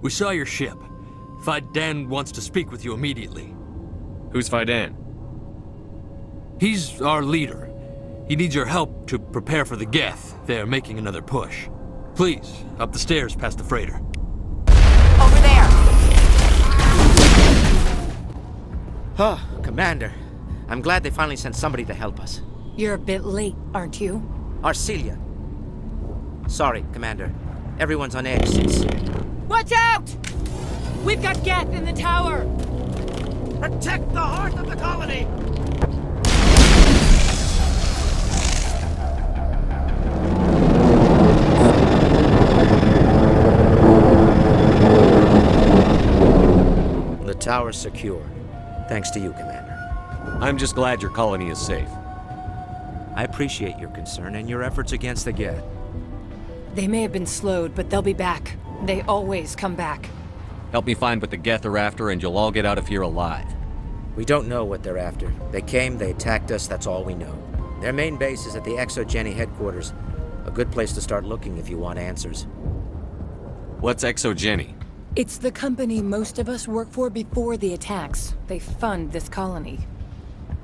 We saw your ship. Fidan wants to speak with you immediately. Who's Fidan? He's our leader. He needs your help to prepare for the Geth. They're making another push. Please, up the stairs past the freighter. Over there! Oh, Commander. I'm glad they finally sent somebody to help us. You're a bit late, aren't you? Arcelia. Sorry, Commander. Everyone's on edge since... Watch out! We've got Geth in the tower! Protect the heart of the colony! The tower's secure. Thanks to you, Commander. I'm just glad your colony is safe. I appreciate your concern and your efforts against the Geth. They may have been slowed, but they'll be back. They always come back. Help me find what the Geth are after, and you'll all get out of here alive. We don't know what they're after. They came, they attacked us, that's all we know. Their main base is at the Exogeny headquarters. A good place to start looking if you want answers. What's Exogeny? It's the company most of us work for before the attacks. They fund this colony.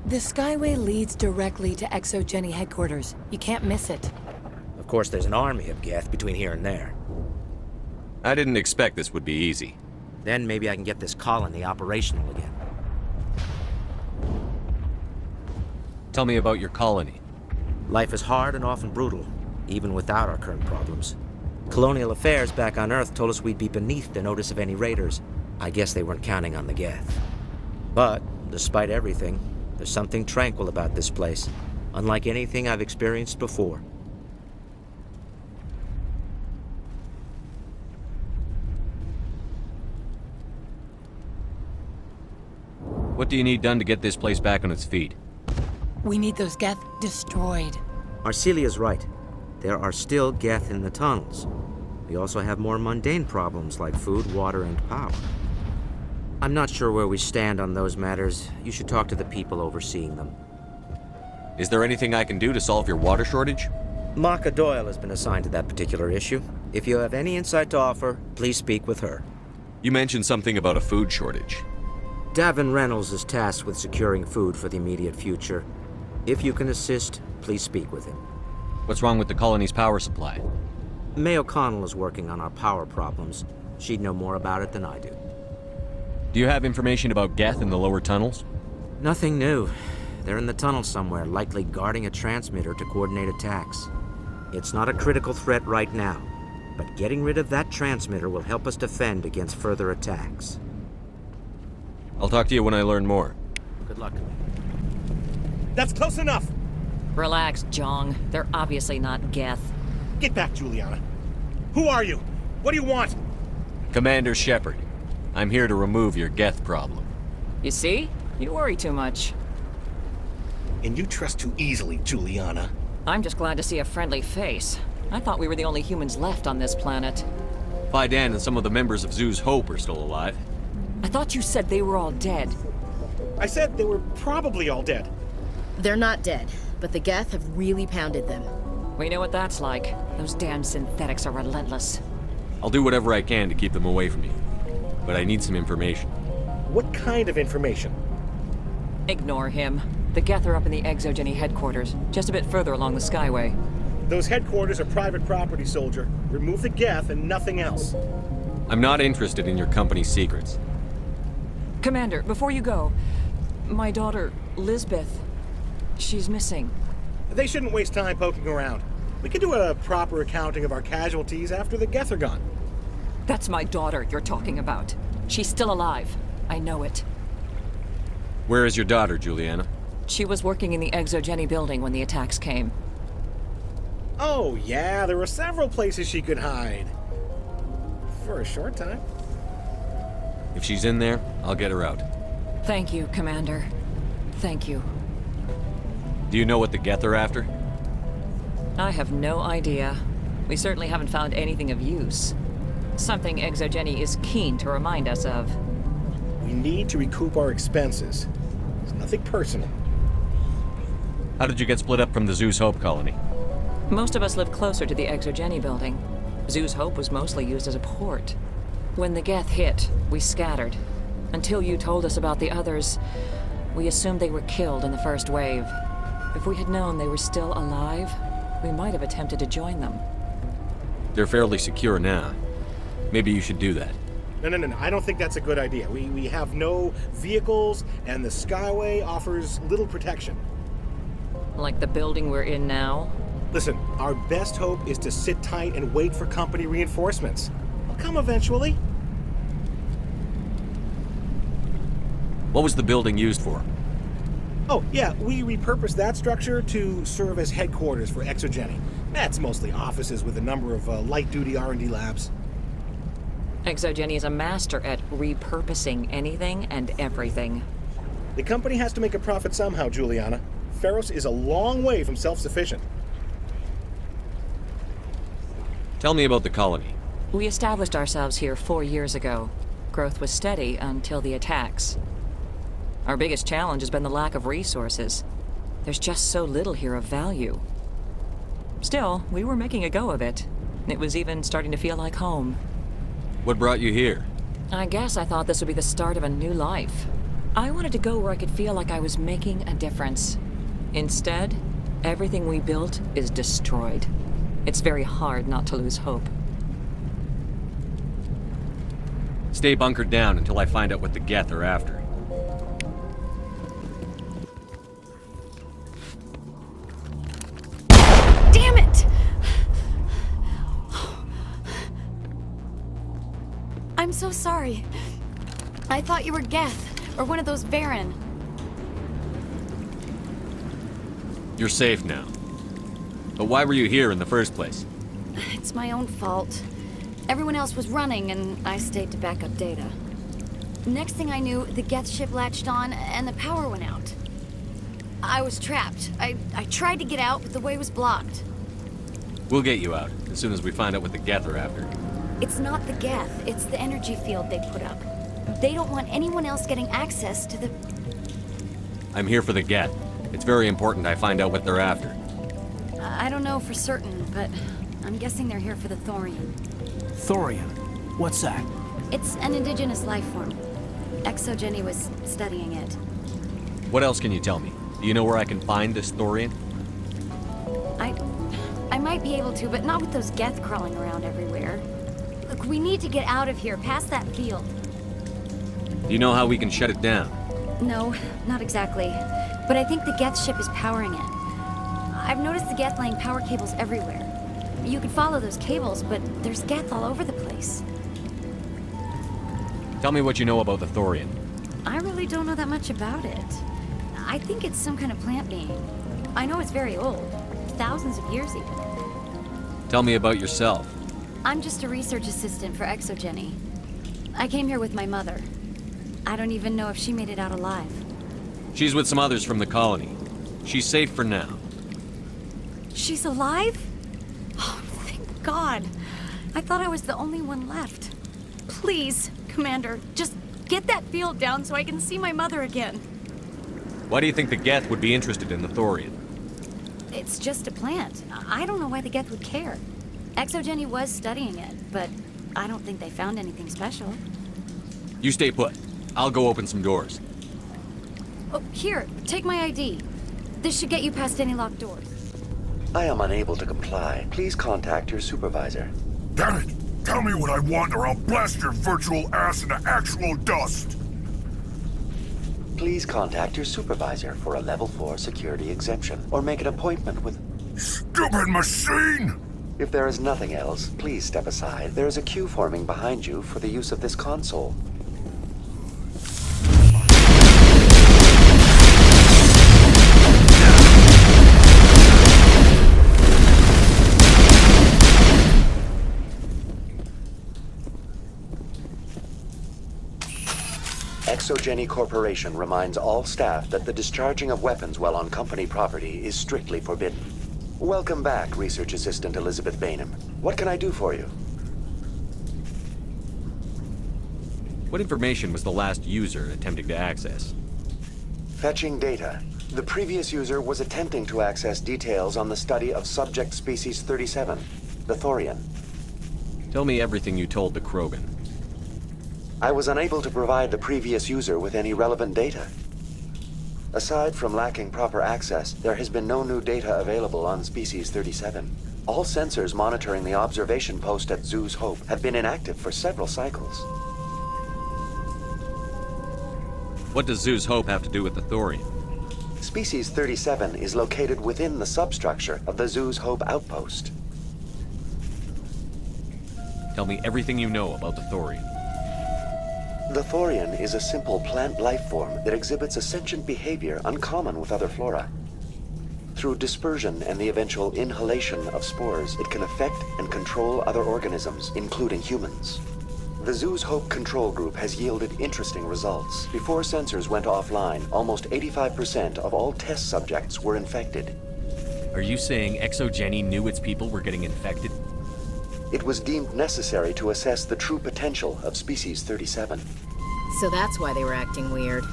The Skyway leads directly to Exogeny headquarters. You can't miss it. Of course, there's an army of Geth between here and there. I didn't expect this would be easy. Then maybe I can get this colony operational again. Tell me about your colony. Life is hard and often brutal, even without our current problems. Colonial affairs back on Earth told us we'd be beneath the notice of any raiders. I guess they weren't counting on the Geth. But, despite everything, there's something tranquil about this place, unlike anything I've experienced before. What do you need done to get this place back on its feet? We need those Geth destroyed. Arcelia's right. There are still Geth in the tunnels. We also have more mundane problems like food, water, and power. I'm not sure where we stand on those matters. You should talk to the people overseeing them. Is there anything I can do to solve your water shortage? Maka Doyle has been assigned to that particular issue. If you have any insight to offer, please speak with her. You mentioned something about a food shortage. Davin Reynolds is tasked with securing food for the immediate future. If you can assist, please speak with him. What's wrong with the colony's power supply? May O'Connell is working on our power problems. She'd know more about it than I do. Do you have information about Geth in the lower tunnels? Nothing new. They're in the tunnel somewhere, likely guarding a transmitter to coordinate attacks. It's not a critical threat right now, but getting rid of that transmitter will help us defend against further attacks. I'll talk to you when I learn more. Good luck. That's close enough! Relax, Jong. They're obviously not Geth. Get back, Juliana. Who are you? What do you want? Commander Shepard, I'm here to remove your Geth problem. You see? You worry too much. And you trust too easily, Juliana. I'm just glad to see a friendly face. I thought we were the only humans left on this planet. Fidan and some of the members of Zoo's Hope are still alive. I thought you said they were all dead. I said they were probably all dead. They're not dead, but the Geth have really pounded them. We know what that's like. Those damn synthetics are relentless. I'll do whatever I can to keep them away from you. But I need some information. What kind of information? Ignore him. The Geth are up in the Exogeny headquarters, just a bit further along the Skyway. Those headquarters are private property, soldier. Remove the Geth and nothing else. I'm not interested in your company's secrets. Commander, before you go, my daughter, Lisbeth, she's missing. They shouldn't waste time poking around. We can do a proper accounting of our casualties after the Geth are gone. That's my daughter you're talking about. She's still alive. I know it. Where is your daughter, Juliana? She was working in the Exogeny building when the attacks came. Oh, yeah, there were several places she could hide. For a short time. If she's in there, I'll get her out. Thank you, Commander. Thank you. Do you know what the Geth are after? I have no idea. We certainly haven't found anything of use. Something Exogeny is keen to remind us of. We need to recoup our expenses. It's nothing personal. How did you get split up from the Zeus Hope colony? Most of us live closer to the Exogeny building. Zoo's Hope was mostly used as a port. When the Geth hit, we scattered. Until you told us about the others, we assumed they were killed in the first wave. If we had known they were still alive, we might have attempted to join them. They're fairly secure now. Maybe you should do that. No. I don't think that's a good idea. We have no vehicles, and the Skyway offers little protection. Like the building we're in now? Listen, our best hope is to sit tight and wait for company reinforcements. They'll come eventually. What was the building used for? Oh, yeah, we repurposed that structure to serve as headquarters for Exogeny. That's mostly offices with a number of light-duty R&D labs. Exogeny is a master at repurposing anything and everything. The company has to make a profit somehow, Juliana. Feros is a long way from self-sufficient. Tell me about the colony. We established ourselves here 4 years ago. Growth was steady until the attacks. Our biggest challenge has been the lack of resources. There's just so little here of value. Still, we were making a go of it. It was even starting to feel like home. What brought you here? I guess I thought this would be the start of a new life. I wanted to go where I could feel like I was making a difference. Instead, everything we built is destroyed. It's very hard not to lose hope. Stay bunkered down until I find out what the Geth are after. Damn it! I'm so sorry. I thought you were Geth, or one of those Varen. You're safe now. But why were you here in the first place? It's my own fault. Everyone else was running, and I stayed to back up data. Next thing I knew, the Geth ship latched on, and the power went out. I was trapped. I tried to get out, but the way was blocked. We'll get you out, as soon as we find out what the Geth are after. It's not the Geth, it's the energy field they put up. They don't want anyone else getting access to the... I'm here for the Geth. It's very important I find out what they're after. I don't know for certain, but I'm guessing they're here for the Thorian. Thorian? What's that? It's an indigenous life form. Exogeny was studying it. What else can you tell me? Do you know where I can find this Thorian? I might be able to, but not with those Geth crawling around everywhere. Look, we need to get out of here, past that field. Do you know how we can shut it down? No, not exactly. But I think the Geth ship is powering it. I've noticed the Geth laying power cables everywhere. You could follow those cables, but there's Geth all over the place. Tell me what you know about the Thorian. I really don't know that much about it. I think it's some kind of plant being. I know it's very old. Thousands of years even. Tell me about yourself. I'm just a research assistant for Exogeny. I came here with my mother. I don't even know if she made it out alive. She's with some others from the colony. She's safe for now. She's alive? Oh, thank God. I thought I was the only one left. Please, Commander, just get that field down so I can see my mother again. Why do you think the Geth would be interested in the Thorian? It's just a plant. I don't know why the Geth would care. Exogeny was studying it, but I don't think they found anything special. You stay put. I'll go open some doors. Oh, here, take my ID. This should get you past any locked doors. I am unable to comply. Please contact your supervisor. Damn it! Tell me what I want or I'll blast your virtual ass into actual dust! Please contact your supervisor for a level 4 security exemption, or make an appointment with... Stupid machine! If there is nothing else, please step aside. There is a queue forming behind you for the use of this console. Exogeny Corporation reminds all staff that the discharging of weapons while on company property is strictly forbidden. Welcome back, Research Assistant Elizabeth Bainham. What can I do for you? What information was the last user attempting to access? Fetching data. The previous user was attempting to access details on the study of subject species 37, the Thorian. Tell me everything you told the Krogan. I was unable to provide the previous user with any relevant data. Aside from lacking proper access, there has been no new data available on Species 37. All sensors monitoring the observation post at Zoo's Hope have been inactive for several cycles. What does Zoo's Hope have to do with the Thorian? Species 37 is located within the substructure of the Zoo's Hope outpost. Tell me everything you know about the Thorian. The Thorian is a simple plant life form that exhibits a sentient behavior uncommon with other flora. Through dispersion and the eventual inhalation of spores, it can affect and control other organisms, including humans. The Zoo's Hope control group has yielded interesting results. Before sensors went offline, almost 85% of all test subjects were infected. Are you saying ExoGeni knew its people were getting infected? It was deemed necessary to assess the true potential of Species 37. So that's why they were acting weird.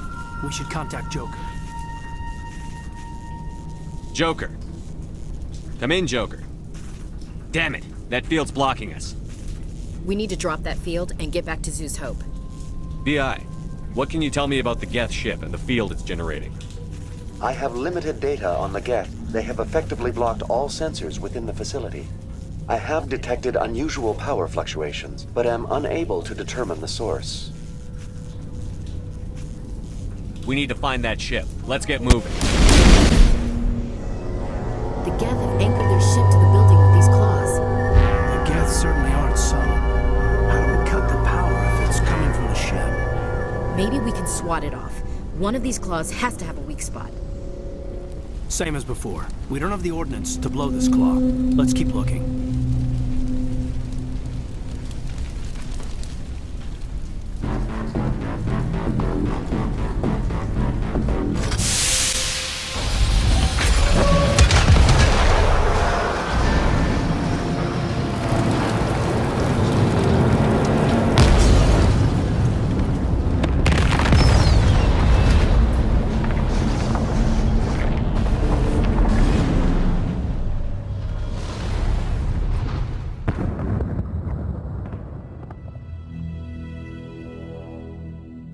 We should contact Joker. Joker. Come in, Joker. Damn it, that field's blocking us. We need to drop that field and get back to Zoo's Hope. BI, what can you tell me about the Geth ship and the field it's generating? I have limited data on the Geth. They have effectively blocked all sensors within the facility. I have detected unusual power fluctuations, but am unable to determine the source. We need to find that ship. Let's get moving. The Geth have anchored their ship to the building with these claws. The Geth certainly aren't subtle. How do we cut the power if it's coming from the ship? Maybe we can swat it off. One of these claws has to have a weak spot. Same as before. We don't have the ordnance to blow this claw. Let's keep looking.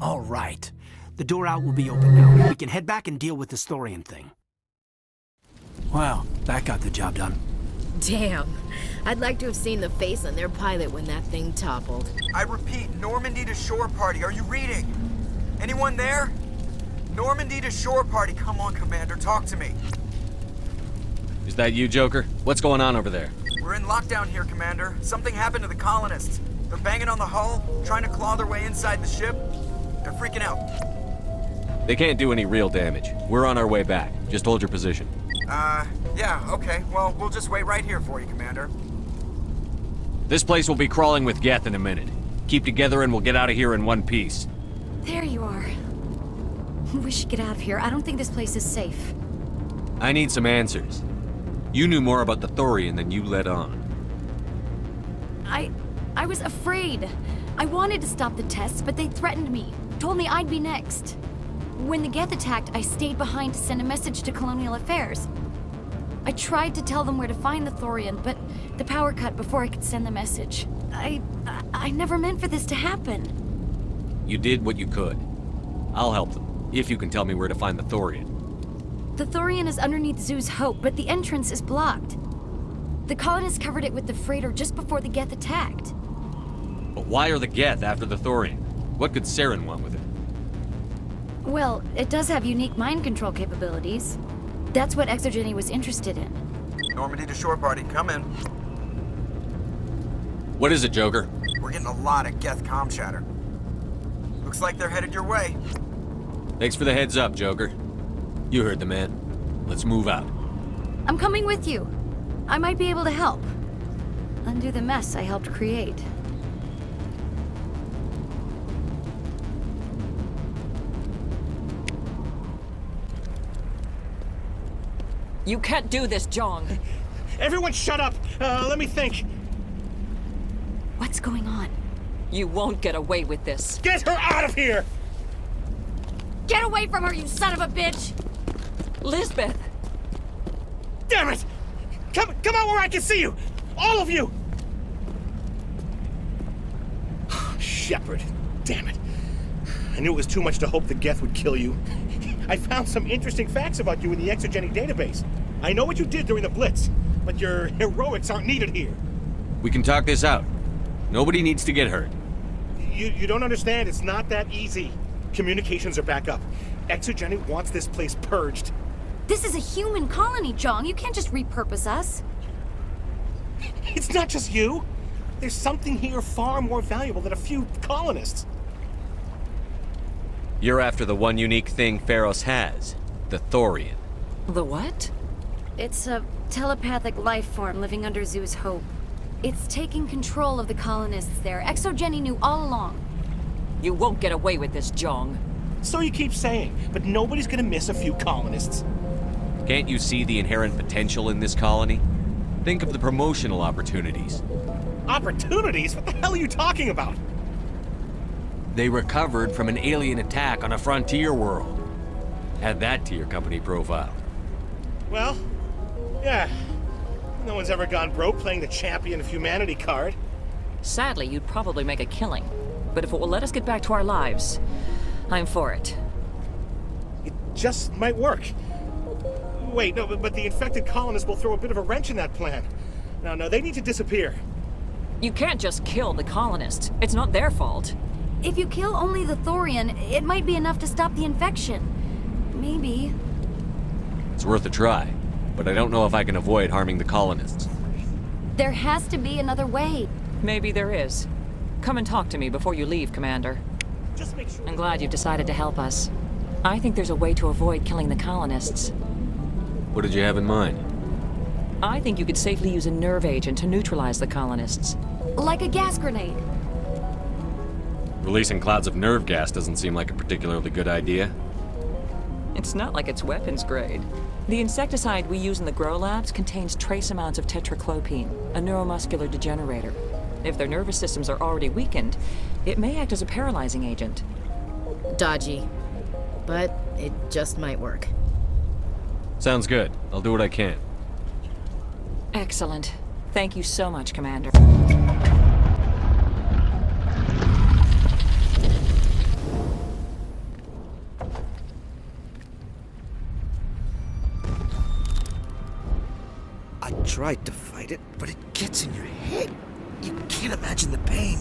All right. The door out will be open now. We can head back and deal with this Thorian thing. Well, that got the job done. Damn. I'd like to have seen the face on their pilot when that thing toppled. I repeat, Normandy to shore party. Are you reading? Anyone there? Normandy to shore party. Come on, Commander, talk to me. Is that you, Joker? What's going on over there? We're in lockdown here, Commander. Something happened to the colonists. They're banging on the hull, trying to claw their way inside the ship. They're freaking out. They can't do any real damage. We're on our way back. Just hold your position. Yeah, okay. Well, we'll just wait right here for you, Commander. This place will be crawling with Geth in a minute. Keep together and we'll get out of here in one piece. There you are. We should get out of here. I don't think this place is safe. I need some answers. You knew more about the Thorian than you let on. I was afraid. I wanted to stop the tests, but they threatened me. Told me I'd be next. When the Geth attacked, I stayed behind to send a message to Colonial Affairs. I tried to tell them where to find the Thorian, but the power cut before I could send the message. I never meant for this to happen. You did what you could. I'll help them, if you can tell me where to find the Thorian. The Thorian is underneath Zoo's Hope, but the entrance is blocked. The colonists covered it with the freighter just before the Geth attacked. But why are the Geth after the Thorian? What could Saren want with it? Well, it does have unique mind control capabilities. That's what ExoGeni was interested in. Normandy to shore party, come in. What is it, Joker? We're getting a lot of Geth comm chatter. Looks like they're headed your way. Thanks for the heads up, Joker. You heard the man. Let's move out. I'm coming with you. I might be able to help. Undo the mess I helped create. You can't do this, Jong. Everyone shut up! Let me think. What's going on? You won't get away with this. Get her out of here! Get away from her, you son of a bitch! Lisbeth! Damn it! Come out where I can see you! All of you! Shepard, Damn it. I knew it was too much to hope the Geth would kill you. I found some interesting facts about you in the exogenic database. I know what you did during the Blitz, but your heroics aren't needed here. We can talk this out. Nobody needs to get hurt. You don't understand. It's not that easy. Communications are back up. Exogenic wants this place purged. This is a human colony, Jong. You can't just repurpose us. It's not just you. There's something here far more valuable than a few colonists. You're after the one unique thing Feros has, the Thorian. The what? It's a telepathic life form living under Zoo's hope. It's taking control of the colonists there. Exogeny knew all along. You won't get away with this, Jong. So you keep saying, but nobody's gonna miss a few colonists. Can't you see the inherent potential in this colony? Think of the promotional opportunities. Opportunities? What the hell are you talking about? They recovered from an alien attack on a frontier world. Add that to your company profile. Well, yeah. No one's ever gone broke playing the champion of humanity card. Sadly, you'd probably make a killing. But if it will let us get back to our lives, I'm for it. It just might work. Wait, no, but the infected colonists will throw a bit of a wrench in that plan. No, they need to disappear. You can't just kill the colonists. It's not their fault. If you kill only the Thorian, it might be enough to stop the infection. Maybe. It's worth a try, but I don't know if I can avoid harming the colonists. There has to be another way. Maybe there is. Come and talk to me before you leave, Commander. Just make sure. I'm glad you've decided to help us. I think there's a way to avoid killing the colonists. What did you have in mind? I think you could safely use a nerve agent to neutralize the colonists. Like a gas grenade. Releasing clouds of nerve gas doesn't seem like a particularly good idea. It's not like it's weapons grade. The insecticide we use in the grow labs contains trace amounts of tetraclopine, a neuromuscular degenerator. If their nervous systems are already weakened, it may act as a paralyzing agent. Dodgy. But it just might work. Sounds good. I'll do what I can. Excellent. Thank you so much, Commander. I tried to fight it, but it gets in your head. You can't imagine the pain.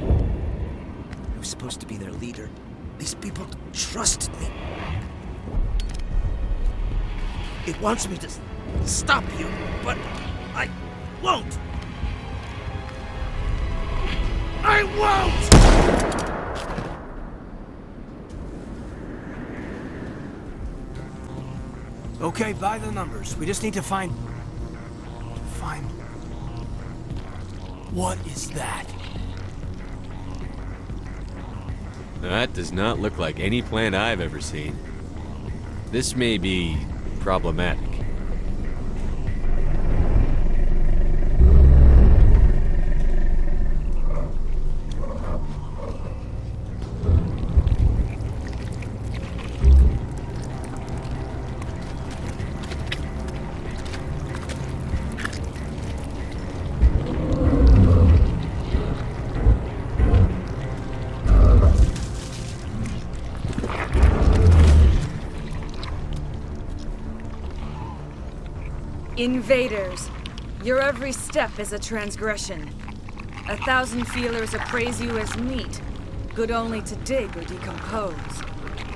I was supposed to be their leader. These people trusted me. It wants me to stop you, but I won't. I won't! Okay, by the numbers. We just need to find... What is that? That does not look like any plant I've ever seen. This may be problematic. Invaders, your every step is a transgression. 1,000 feelers appraise you as meat, good only to dig or decompose.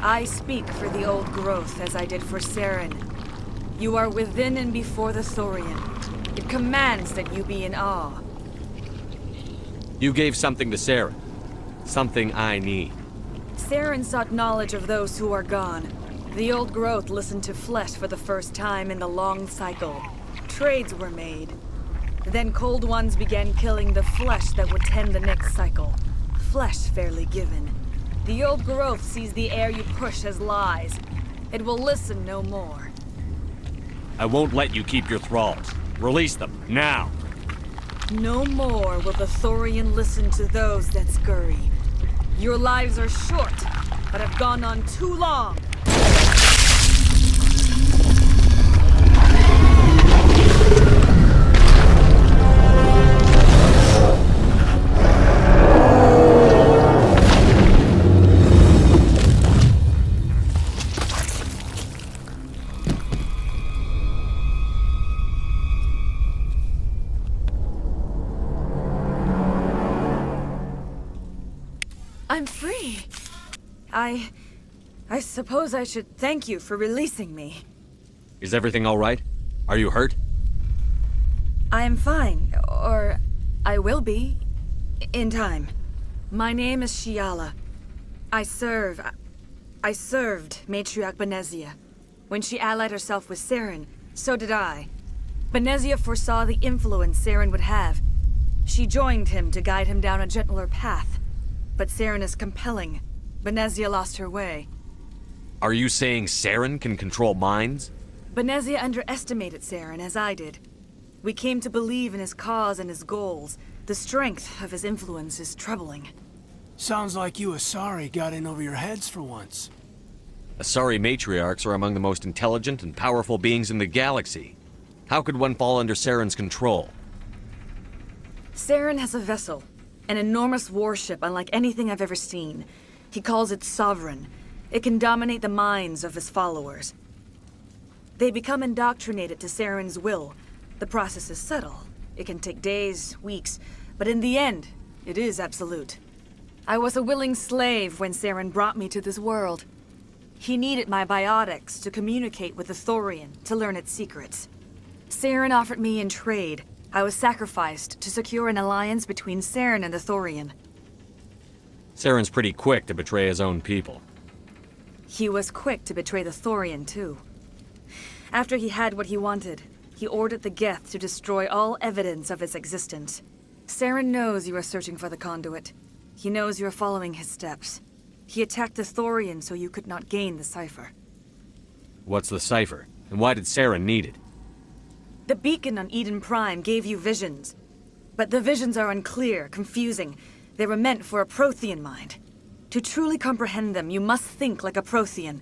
I speak for the old growth as I did for Saren. You are within and before the Thorian. It commands that you be in awe. You gave something to Saren. Something I need. Saren sought knowledge of those who are gone. The old growth listened to flesh for the first time in the long cycle. Trades were made. Then cold ones began killing the flesh that would tend the next cycle. Flesh fairly given. The old growth sees the air you push as lies. It will listen no more. I won't let you keep your thralls. Release them, now! No more will the Thorian listen to those that scurry. Your lives are short, but have gone on too long. I'm free. I suppose I should thank you for releasing me. Is everything all right? Are you hurt? I am fine, or I will be, in time. My name is Shiala. I served Matriarch Benezia. When she allied herself with Saren, so did I. Benezia foresaw the influence Saren would have. She joined him to guide him down a gentler path. But Saren is compelling. Benezia lost her way. Are you saying Saren can control minds? Benezia underestimated Saren, as I did. We came to believe in his cause and his goals. The strength of his influence is troubling. Sounds like you Asari got in over your heads for once. Asari matriarchs are among the most intelligent and powerful beings in the galaxy. How could one fall under Saren's control? Saren has a vessel, an enormous warship unlike anything I've ever seen. He calls it Sovereign. It can dominate the minds of his followers. They become indoctrinated to Saren's will. The process is subtle. It can take days, weeks, but in the end, it is absolute. I was a willing slave when Saren brought me to this world. He needed my biotics to communicate with the Thorian, to learn its secrets. Saren offered me in trade. I was sacrificed to secure an alliance between Saren and the Thorian. Saren's pretty quick to betray his own people. He was quick to betray the Thorian, too. After he had what he wanted, he ordered the Geth to destroy all evidence of its existence. Saren knows you are searching for the conduit. He knows you are following his steps. He attacked the Thorian so you could not gain the cipher. What's the cipher? And why did Saren need it? The beacon on Eden Prime gave you visions. But the visions are unclear, confusing. They were meant for a Prothean mind. To truly comprehend them, you must think like a Prothean.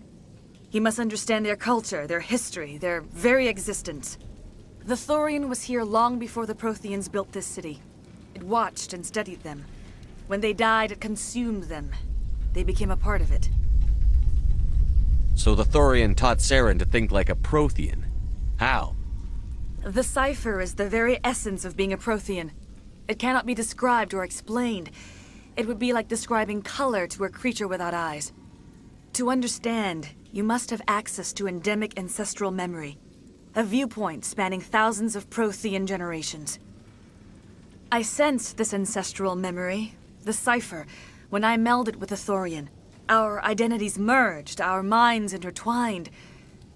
You must understand their culture, their history, their very existence. The Thorian was here long before the Protheans built this city. It watched and studied them. When they died, it consumed them. They became a part of it. So the Thorian taught Saren to think like a Prothean. How? The cipher is the very essence of being a Prothean. It cannot be described or explained. It would be like describing color to a creature without eyes. To understand, you must have access to endemic ancestral memory. A viewpoint spanning thousands of Prothean generations. I sensed this ancestral memory, the cipher, when I melded with the Thorian. Our identities merged, our minds intertwined.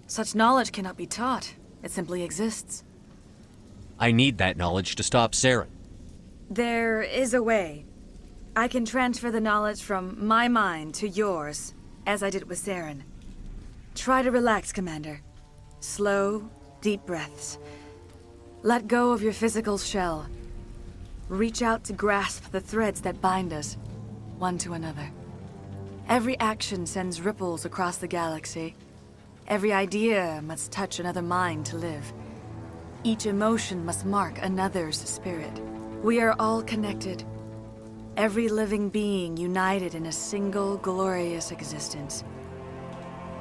Such knowledge cannot be taught. It simply exists. I need that knowledge to stop Saren. There is a way. I can transfer the knowledge from my mind to yours, as I did with Saren. Try to relax, Commander. Slow, deep breaths. Let go of your physical shell. Reach out to grasp the threads that bind us, one to another. Every action sends ripples across the galaxy. Every idea must touch another mind to live. Each emotion must mark another's spirit. We are all connected. Every living being united in a single glorious existence.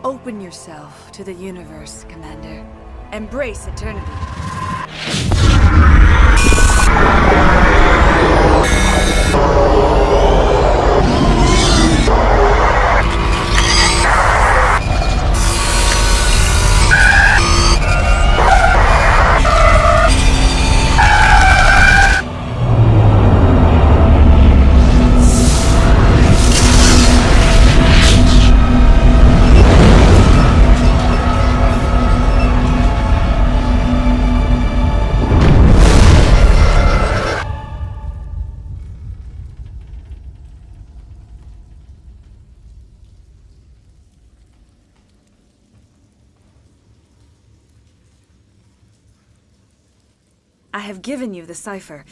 Open yourself to the universe, Commander. Embrace eternity. I have given you the cipher,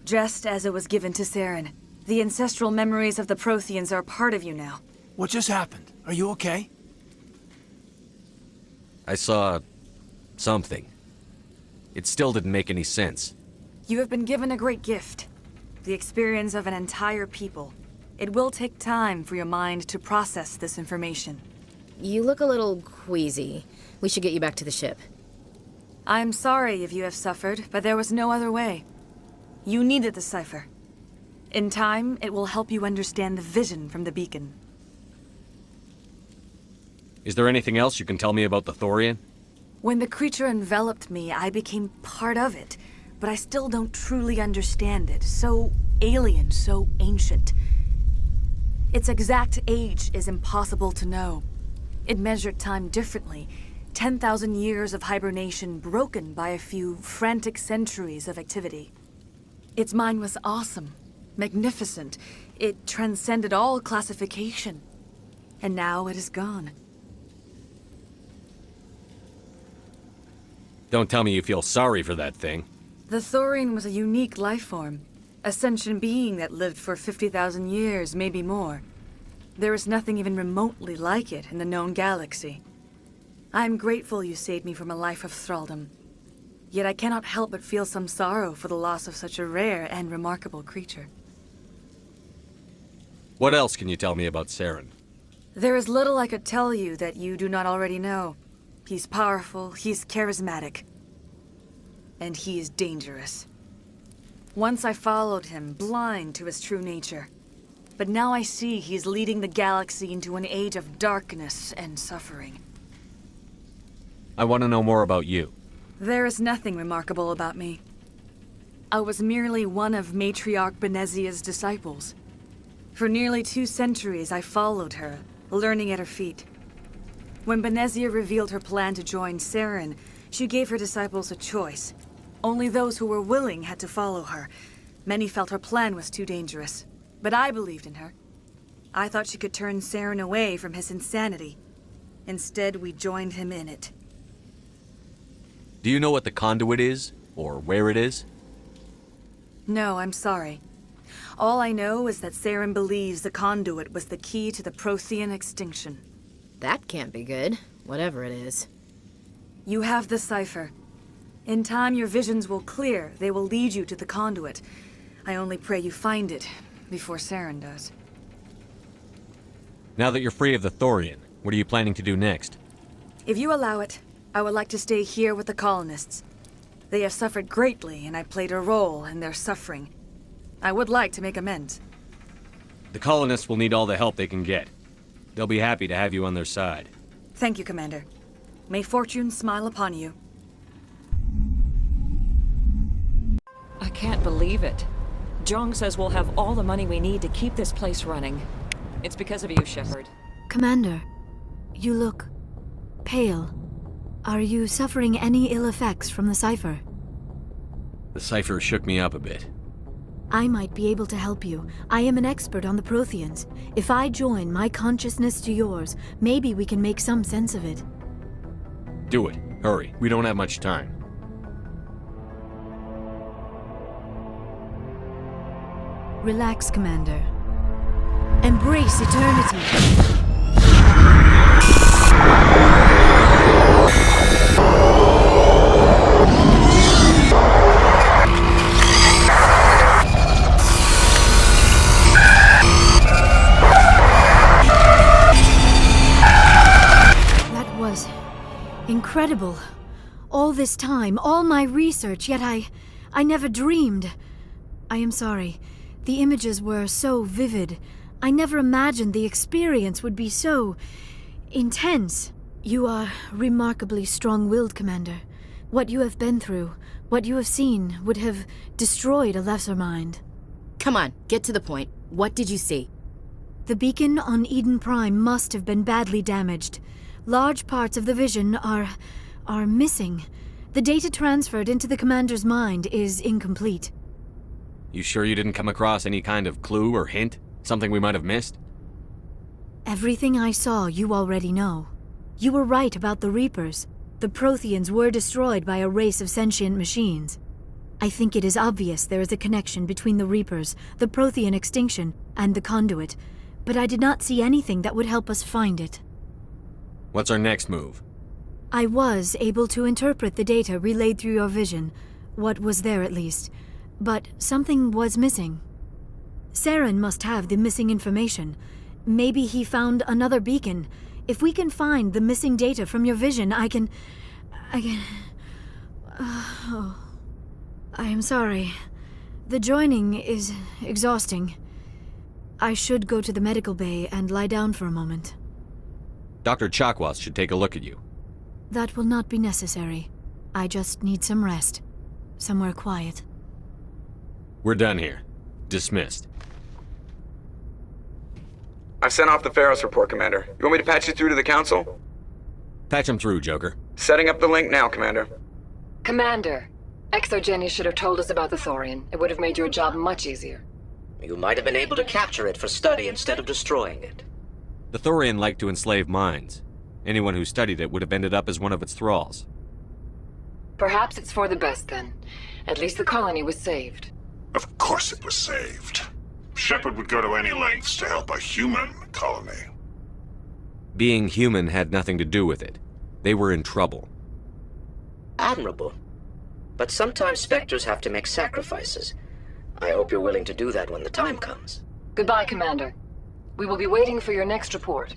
just as it was given to Saren. The ancestral memories of the Protheans are a part of you now. What just happened? Are you okay? I saw something. It still didn't make any sense. You have been given a great gift. The experience of an entire people. It will take time for your mind to process this information. You look a little queasy. We should get you back to the ship. I'm sorry if you have suffered, but there was no other way. You needed the cipher. In time, it will help you understand the vision from the beacon. Is there anything else you can tell me about the Thorian? When the creature enveloped me, I became part of it, but I still don't truly understand it. So alien, so ancient. Its exact age is impossible to know. It measured time differently. 10,000 years of hibernation broken by a few frantic centuries of activity. Its mind was awesome, magnificent. It transcended all classification. And now it is gone. Don't tell me you feel sorry for that thing. The Thorian was a unique life form. A sentient being that lived for 50,000 years, maybe more. There is nothing even remotely like it in the known galaxy. I am grateful you saved me from a life of thraldom. Yet I cannot help but feel some sorrow for the loss of such a rare and remarkable creature. What else can you tell me about Saren? There is little I could tell you that you do not already know. He's powerful, he's charismatic, and he is dangerous. Once I followed him, blind to his true nature. But now I see he's leading the galaxy into an age of darkness and suffering. I want to know more about you. There is nothing remarkable about me. I was merely one of Matriarch Benezia's disciples. For nearly 2 centuries I followed her, learning at her feet. When Benezia revealed her plan to join Saren, she gave her disciples a choice. Only those who were willing had to follow her. Many felt her plan was too dangerous, but I believed in her. I thought she could turn Saren away from his insanity. Instead, we joined him in it. Do you know what the conduit is, or where it is? No, I'm sorry. All I know is that Saren believes the conduit was the key to the Prothean extinction. That can't be good, whatever it is. You have the cipher. In time, your visions will clear. They will lead you to the conduit. I only pray you find it before Saren does. Now that you're free of the Thorian, what are you planning to do next? If you allow it, I would like to stay here with the colonists. They have suffered greatly, and I played a role in their suffering. I would like to make amends. The colonists will need all the help they can get. They'll be happy to have you on their side. Thank you, Commander. May fortune smile upon you. I can't believe it. Jong says we'll have all the money we need to keep this place running. It's because of you, Shepard. Commander, you look pale. Are you suffering any ill effects from the cipher? The cipher shook me up a bit. I might be able to help you. I am an expert on the Protheans. If I join my consciousness to yours, maybe we can make some sense of it. Do it. Hurry. We don't have much time. Relax, Commander. Embrace eternity. That was incredible. All this time, all my research, yet I never dreamed. I am sorry. The images were so vivid. I never imagined the experience would be so intense. You are remarkably strong-willed, Commander. What you have been through, what you have seen, would have destroyed a lesser mind. Come on, get to the point. What did you see? The beacon on Eden Prime must have been badly damaged. Large parts of the vision are missing. The data transferred into the Commander's mind is incomplete. You sure you didn't come across any kind of clue or hint? Something we might have missed? Everything I saw you already know. You were right about the Reapers. The Protheans were destroyed by a race of sentient machines. I think it is obvious there is a connection between the Reapers, the Prothean extinction, and the conduit, but I did not see anything that would help us find it. What's our next move? I was able to interpret the data relayed through your vision, what was there at least, but something was missing. Saren must have the missing information. Maybe he found another beacon. If we can find the missing data from your vision, I can... I am sorry. The joining is exhausting. I should go to the medical bay and lie down for a moment. Dr. Chakwas should take a look at you. That will not be necessary. I just need some rest. Somewhere quiet. We're done here. Dismissed. I've sent off the Feros report, Commander. You want me to patch you through to the Council? Patch him through, Joker. Setting up the link now, Commander. Commander, Exogeny should have told us about the Thorian. It would have made your job much easier. You might have been able to capture it for study instead of destroying it. The Thorian liked to enslave minds. Anyone who studied it would have ended up as one of its thralls. Perhaps it's for the best then. At least the colony was saved. Of course it was saved. Shepard would go to any lengths to help a human colony. Being human had nothing to do with it. They were in trouble. Admirable. But sometimes Spectres have to make sacrifices. I hope you're willing to do that when the time comes. Goodbye, Commander. We will be waiting for your next report.